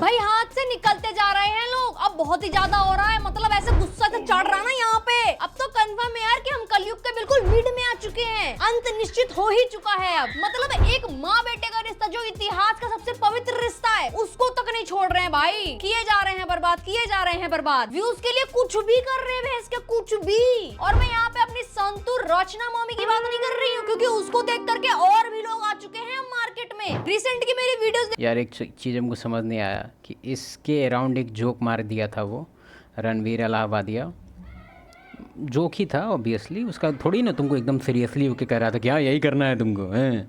भाई हाथ से निकलते जा रहे हैं लोग, अब बहुत ही ज्यादा हो रहा है, मतलब ऐसे गुस्सा से चढ़ रहा ना यहाँ पे। अब तो कंफर्म है यार कि हम कलयुग के बिल्कुल मिड में आ चुके हैं, अंत निश्चित हो ही चुका है। अब मतलब एक माँ बेटे का रिश्ता जो इतिहास का सबसे पवित्र रिश्ता है उसको तक नहीं छोड़ रहे हैं भाई, किए जा रहे हैं बर्बाद, किए जा रहे हैं बर्बाद, व्यूज के लिए कुछ भी कर रहे हैं इसके कुछ भी। और मैं यहाँ पे अपनी संतु रचना मम्मी की बात नहीं कर रही हूँ, क्योंकि उसको देख करके और भी लोग आ चुके हैं मार्केट में। रिसेंट की मेरी वीडियोस यार एक चीज़ हमको समझ नहीं आया कि इसके अराउंड एक जोक मार दिया था वो रणवीर इलाहाबादिया। जोक ही था ऑब्वियसली, उसका थोड़ी ना तुमको एकदम सीरियसली होके कह रहा था कि हाँ यही करना है तुमको, हैं?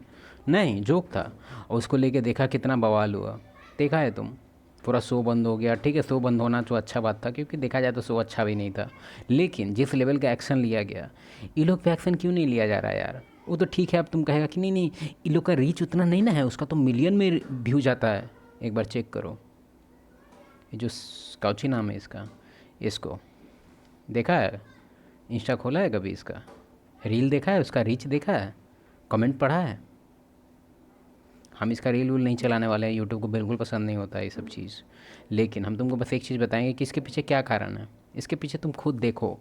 नहीं, जोक था। और उसको लेके देखा कितना बवाल हुआ, देखा है तुम? पूरा शो बंद हो गया। ठीक है, शो बंद होना तो अच्छा बात था, क्योंकि देखा जाए तो शो अच्छा भी नहीं था, लेकिन जिस लेवल का एक्शन लिया गया, ये लोग पे एक्शन क्यों नहीं लिया जा रहा है यार? वो तो ठीक है, अब तुम कहेगा कि नहीं नहीं ये लोग का रीच उतना नहीं ना है, उसका तो मिलियन में व्यू जाता है। एक बार चेक करो, ये जो काउची नाम है इसका, इसको देखा है? इंस्टा खोला है कभी? इसका रील देखा है? उसका रीच देखा है? कमेंट पढ़ा है? हम इसका रील वूल नहीं चलाने वाले हैं, यूट्यूब को बिल्कुल पसंद नहीं होता है ये सब चीज़। लेकिन हम तुमको बस एक चीज़ बताएंगे कि इसके पीछे क्या कारण है। इसके पीछे तुम खुद देखो,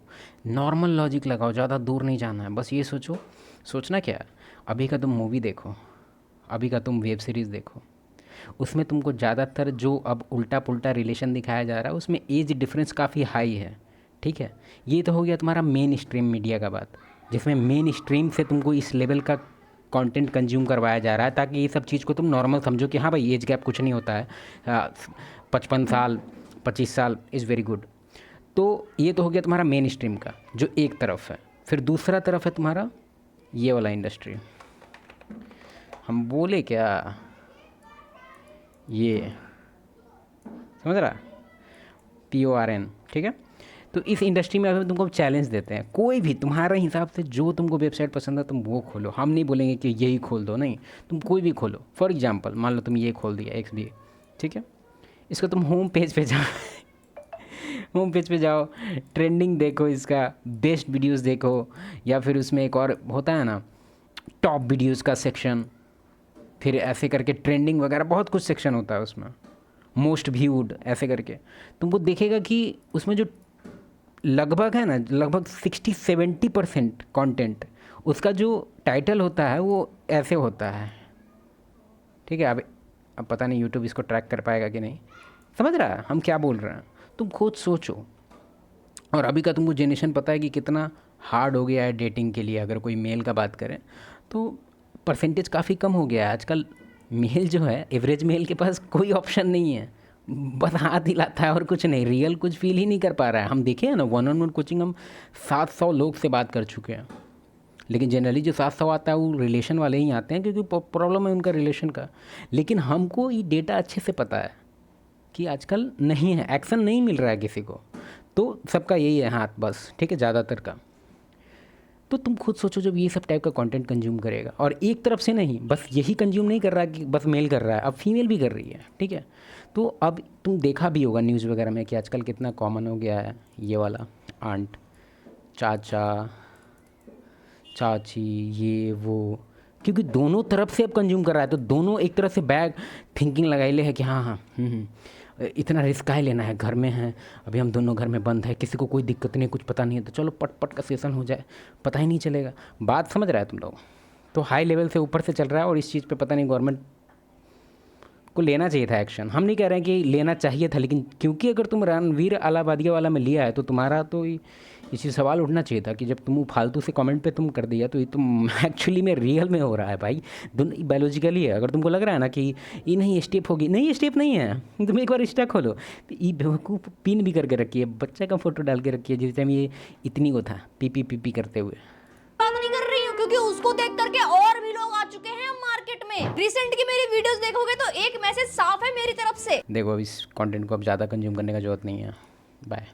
नॉर्मल लॉजिक लगाओ, ज़्यादा दूर नहीं जाना है। बस ये सोचो, सोचना क्या, अभी का तुम मूवी देखो, अभी का तुम वेब सीरीज़ देखो, उसमें तुमको ज़्यादातर जो अब उल्टा पुल्टा रिलेशन दिखाया जा रहा है उसमें एज डिफरेंस काफ़ी हाई है। ठीक है, ये तो हो गया तुम्हारा मेन स्ट्रीम मीडिया का बात, जिसमें मेन स्ट्रीम से तुमको इस लेवल का कंटेंट कंज्यूम करवाया जा रहा है, ताकि ये सब चीज़ को तुम नॉर्मल समझो कि हाँ भाई एज गैप कुछ नहीं होता है, 55 साल 25 साल इज़ वेरी गुड। तो ये तो हो गया तुम्हारा मेन स्ट्रीम का जो एक तरफ है। फिर दूसरा तरफ है तुम्हारा ये वाला इंडस्ट्री, हम बोले क्या, ये समझ रहा, PORN। ठीक है, तो इस इंडस्ट्री में अभी तुमको चैलेंज देते हैं, कोई भी तुम्हारे हिसाब से जो तुमको वेबसाइट पसंद है तुम वो खोलो। हम नहीं बोलेंगे कि यही खोल दो, नहीं, तुम कोई भी खोलो। फॉर एग्जांपल मान लो तुम ये खोल दिया XB, ठीक है, इसका तुम होम पेज पे जाओ होम पेज पे जाओ, ट्रेंडिंग देखो, इसका बेस्ट वीडियोस देखो, या फिर उसमें एक और होता है ना टॉप वीडियोस का सेक्शन, फिर ऐसे करके ट्रेंडिंग वगैरह बहुत कुछ सेक्शन होता है उसमें, मोस्ट व्यूड ऐसे करके तुमको देखेगा कि उसमें जो लगभग है ना, लगभग 60-70% कंटेंट उसका जो टाइटल होता है वो ऐसे होता है। ठीक है, अब पता नहीं यूट्यूब इसको ट्रैक कर पाएगा कि नहीं, समझ रहा है हम क्या बोल रहे हैं? तुम खुद सोचो। और अभी का तुमको जेनरेशन पता है कि कितना हार्ड हो गया है डेटिंग के लिए। अगर कोई मेल का बात करें तो परसेंटेज काफ़ी कम हो गया है आजकल। मेल जो है, एवरेज मेल के पास कोई ऑप्शन नहीं है, बस हाथ हिलाता है और कुछ नहीं, रियल कुछ फील ही नहीं कर पा रहा है। हम देखे हैं ना, 1-on-1 कोचिंग हम 700 लोग से बात कर चुके हैं, लेकिन जनरली जो 700 आता है वो रिलेशन वाले ही आते हैं, क्योंकि प्रॉब्लम है उनका रिलेशन का। लेकिन हमको ये डेटा अच्छे से पता है कि आजकल नहीं है, एक्शन नहीं मिल रहा है किसी को, तो सबका यही है हाथ बस। ठीक है, ज़्यादातर का। तो तुम खुद सोचो, जब ये सब टाइप का कंटेंट कंज्यूम करेगा, और एक तरफ से नहीं, बस यही कंज्यूम नहीं कर रहा कि बस मेल कर रहा है, अब फीमेल भी कर रही है। ठीक है, तो अब तुम देखा भी होगा न्यूज़ वगैरह में कि आजकल कितना कॉमन हो गया है ये वाला आंट, चाचा, चाची, ये वो, क्योंकि दोनों तरफ से अब कंज्यूम कर रहा है, तो दोनों एक तरह से बैग थिंकिंग लगाइले है कि हाँ हाँ इतना रिस्क काहे लेना है, घर में है अभी, हम दोनों घर में बंद है, किसी को कोई दिक्कत नहीं, कुछ पता नहीं है, तो चलो पट पट का सेशन हो जाए, पता ही नहीं चलेगा। बात समझ रहा है तुम लोग? तो हाई लेवल से ऊपर से चल रहा है, और इस चीज़ पे पता नहीं गवर्नमेंट को लेना चाहिए था एक्शन। हम नहीं कह रहे हैं कि लेना चाहिए था, लेकिन क्योंकि अगर तुम रणवीर इलाहाबादिया वाला में लिया है तो तुम्हारा तो इसी सवाल उठना चाहिए था कि जब तुम फालतू से कमेंट पे तुम कर दिया, तो ये तुम एक्चुअली में रियल में हो रहा है भाई, दोनों बायोलॉजिकली है। अगर तुमको लग रहा है ना कि ये नहीं स्टेप होगी, नहीं ये स्टेप नहीं है, तुम एक बार इंस्टा खोलो, तो ये बेवकूफ़ पिन भी करके रखिए, बच्चे का फोटो डाल के रखिए जिस टाइम ये इतनी वो था पी करते हुए। बात नहीं कर रही हूँ, क्योंकि उसको देख करके और भी लोग आ चुके हैं मार्केट में। रिसेंट की मेरी वीडियोस देखोगे तो एक मैसेज साफ है मेरी तरफ से। देखो, अब इस कंटेंट को अब ज़्यादा कंज्यूम करने का जरूरत नहीं है। बाय।